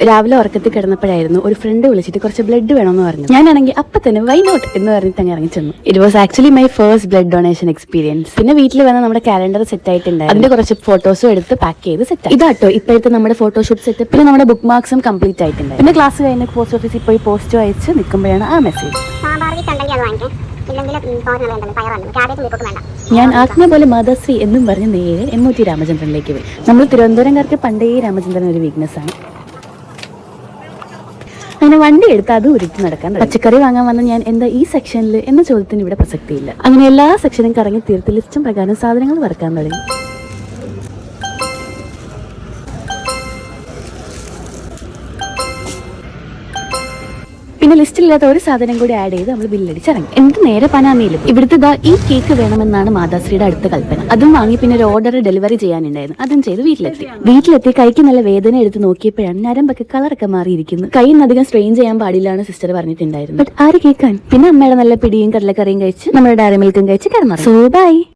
രാവിലെ ഉറക്കത്തിൽ കിടന്നപ്പോഴായിരുന്നു ഒരു ഫ്രണ്ട് വിളിച്ചിട്ട് കുറച്ച് ബ്ലഡ് വേണമെന്ന് പറഞ്ഞു. ഞാനാണെങ്കിൽ അപ്പൊ തന്നെ വൈ നോട്ട് എന്ന് പറഞ്ഞിട്ട് അങ്ങ് ഇറങ്ങി ചെന്നു. It was actually my first blood donation experience. പിന്നെ വീട്ടിൽ വന്ന് നമ്മുടെ കാലണ്ടർ സെറ്റ് ആയിട്ടുണ്ടായിരുന്നു. അതിന്റെ കുറച്ച് ഫോട്ടോസും എടുത്ത് പാക്ക് ചെയ്ത് സെറ്റ്. ഇതാട്ടോ ഇപ്പോഴത്തെ നമ്മുടെ ഫോട്ടോഷൂട്ട് സെറ്റ്. പിന്നെ നമ്മുടെ ബുക്ക് മാർക്സും കംപ്ലീറ്റ് ആയിട്ടുണ്ട്. പിന്നെ ക്ലാസ് കഴിഞ്ഞ് പോസ്റ്റ് ഓഫീസിൽ പോയി പോസ്റ്റ് അയച്ച് നിൽക്കുമ്പോഴാണ് ആ മെസ്സേജ്. ഞാൻ ആത്മ പോലെ മാതാശ്രീ എന്നും പറഞ്ഞ് നേരെ MOT രാമചന്ദ്രനിലേക്ക് പോയി. നമ്മൾ തിരുവനന്തപുരംകാർക്ക് പണ്ടേ രാമചന്ദ്രൻ ഒരു വീക്ക്നെസ് ആണ്. അങ്ങനെ വണ്ടി എടുത്ത് അത് ഉരുട്ടി നടക്കാൻ. പച്ചക്കറി വാങ്ങാൻ വന്ന ഞാൻ എന്താ ഈ സെക്ഷനിൽ എന്ന ചോദ്യത്തിന് ഇവിടെ പ്രസക്തിയില്ല. അങ്ങനെ എല്ലാ സെക്ഷനും കറങ്ങി തീർത്ത് ലിസ്റ്റും പ്രകാരം സാധനങ്ങൾ വറക്കാൻ തുടങ്ങി. പിന്നെ ലിസ്റ്റിലില്ലാത്ത ഒരു സാധനം കൂടി ആഡ് ചെയ്ത് നമ്മൾ ബില്ലടിച്ചിറങ്ങി. എന്നിട്ട് നേരെ പനാമയിലും ഇവിടുത്തെ ഈ കേക്ക് വേണമെന്നാണ് മാതാശ്രീയുടെ അടുത്ത കൽപ്പന. അതും വാങ്ങി പിന്നെ ഒരു ഓർഡർ ഡെലിവറി ചെയ്യാനുണ്ടായിരുന്നു. അതും ചെയ്ത് വീട്ടിലെത്തി കൈക്ക് നല്ല വേദന എടുത്ത് നോക്കിയപ്പോഴാണ് ഞരമ്പൊക്കെ കളറൊക്കെ മാറിയിരിക്കുന്നു. കൈയിന്നധികം സ്ട്രെയിൻ ചെയ്യാൻ പാടില്ലാണ് സിസ്റ്റർ പറഞ്ഞിട്ടുണ്ടായിരുന്നു. ബട്ട് ആര് കേൾക്കാൻ. പിന്നെ അമ്മയുടെ നല്ല പിടിയും കടലക്കറിയും കഴിച്ച് നമ്മുടെ ഡയറി മിൽക്കും കഴിച്ച് കിടന്നു. So by.